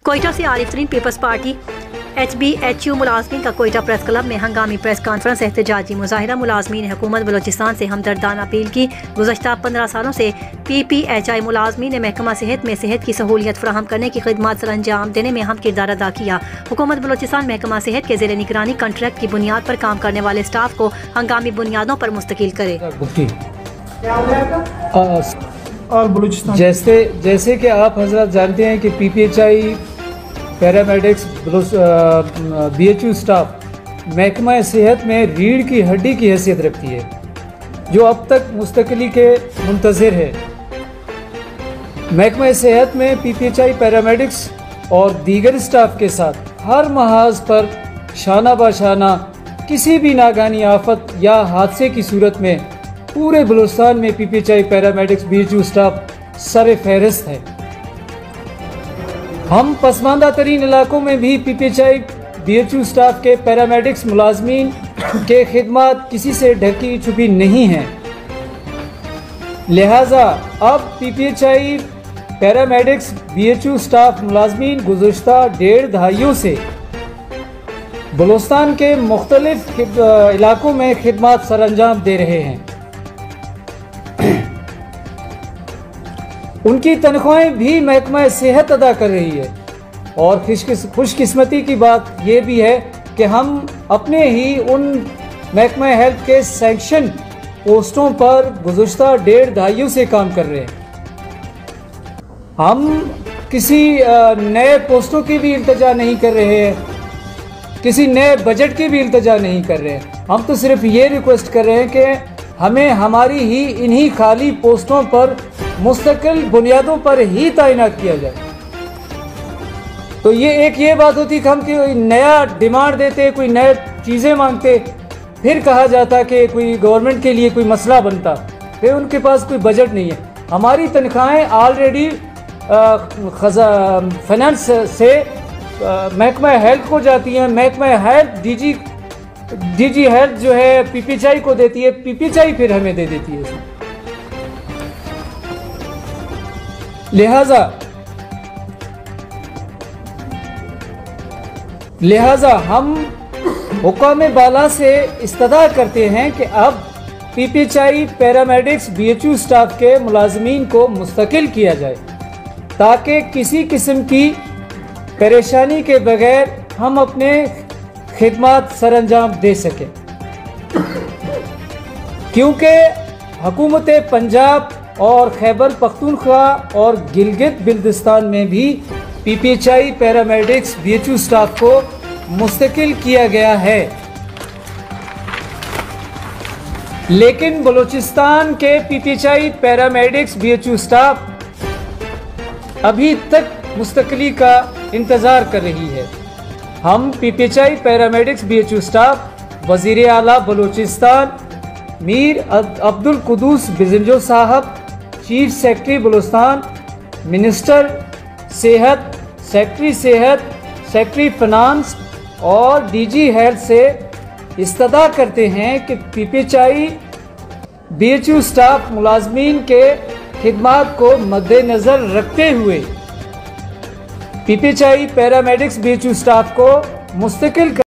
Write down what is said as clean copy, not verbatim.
कोयटा से आरिफ तरीन peoples party HBHU मुलाजमीन का कोयटा प्रेस क्लब में हंगामी प्रेस कॉन्फ्रेंस एहतजाजी मुजाहिरा। मुलाजमीन ने हुकूमत बलोचिस्तान से हमदर्दाना अपील की। गुज़श्ता 15 सालों से PPHI मुलाजमीन ने महकमा सेहत में सेहत की सहूलियत फराहम करने की खिदमत सर अंजाम देने में अहम किरदार अदा किया। हुकूमत बलोचिस्तान महकमा सेहत के ज़ेरे निगरानी कॉन्ट्रैक्ट की बुनियाद पर काम करने वाले स्टाफ को हंगामी बुनियादों पर मुस्तकिल करे। और बलूचिस्तान जैसे कि आप हजरत जानते हैं कि PPHI पैरामेडिक्स BHU स्टाफ महकमा सेहत में रीढ़ की हड्डी की हैसियत रखती है, जो अब तक मुस्तकिली के मुंतज़िर है। महकमा सेहत में PPHI पैरामेडिक्स और दीगर स्टाफ के साथ हर महाज पर शाना बाशाना किसी भी नागानी आफत या हादसे की सूरत में पूरे बलूचिस्तान में PPHI पैरामेडिक्स BHU स्टाफ सर फहरिस्त है। हम पसमानदा तरीन इलाकों में भी PPHI BHU स्टाफ के पैरामेडिक्स मुलाजमीन के खिदमत किसी से ढकी छुपी नहीं हैं। लिहाजा अब PPHI पैरामेडिक्स BHU स्टाफ मुलाजमीन गुज़श्ता 1.5 दहाइयों से बलूचिस्तान के मुख्तलिफ इलाकों में खिदमत सर अंजाम दे रहे हैं। उनकी तनख्वाहें भी महकमा सेहत अदा कर रही है और खुशकिस्मती की बात यह भी है कि हम अपने ही उन महकमा हेल्थ के सैंक्शन पोस्टों पर गुज़श्ता 1.5 दहाइयों से काम कर रहे हैं। हम किसी नए पोस्टों की भी इल्तजा नहीं कर रहे हैं, किसी नए बजट की भी इल्तजा नहीं कर रहे हैं। हम तो सिर्फ ये रिक्वेस्ट कर रहे हैं कि हमें हमारी ही इन्हीं खाली पोस्टों पर मुस्तकिल बुनियादों पर ही तैनात किया जाए। तो ये बात होती कि हम कोई नया डिमांड देते, कोई नए चीज़ें मांगते, फिर कहा जाता कि कोई गवर्नमेंट के लिए कोई मसला बनता, फिर उनके पास कोई बजट नहीं है। हमारी तनख्वाहें ऑलरेडी फाइनेंस से महकमा हेल्थ को जाती हैं। महकमा हेल्थ DG हेल्थ जो है PPHI को देती है, PPHI फिर हमें दे देती है। लिहाजा हम हुक्काम बाला से इस्तदा करते हैं कि अब PPHI पैरामेडिक्स BHU स्टाफ के मुलाजमीन को मुस्तकिल किया जाए, ताकि किसी किस्म की परेशानी के बगैर हम अपने खिदमत सर अंजाम दे सकें। क्योंकि हुकूमत पंजाब और खैबर पख्तूनख्वा और गिलगित बिल्तिस्तान में भी PPHI पैरामेडिक्स BHU स्टाफ को मुस्तकिल किया गया है, लेकिन बलूचिस्तान के PPHI पैरामेडिक्स BHU स्टाफ अभी तक मुस्तकिली का इंतज़ार कर रही है। हम PPHI पैरामेडिक्स BHU स्टाफ वज़ीर आला बलूचिस्तान मीर अब्दुल कुदूस बिजंजो साहब, चीफ सेक्रेटरी बलूचिस्तान, मिनिस्टर सेहत, सेक्रेटरी सेहत, सेक्रेटरी फाइनेंस और DG हेल्थ से इस्तदा करते हैं कि PPHI BHU स्टाफ मुलाजमीन के खिदमत को मद्देनज़र रखते हुए PPHI पैरामेडिक्स BHU स्टाफ को मुस्तकिल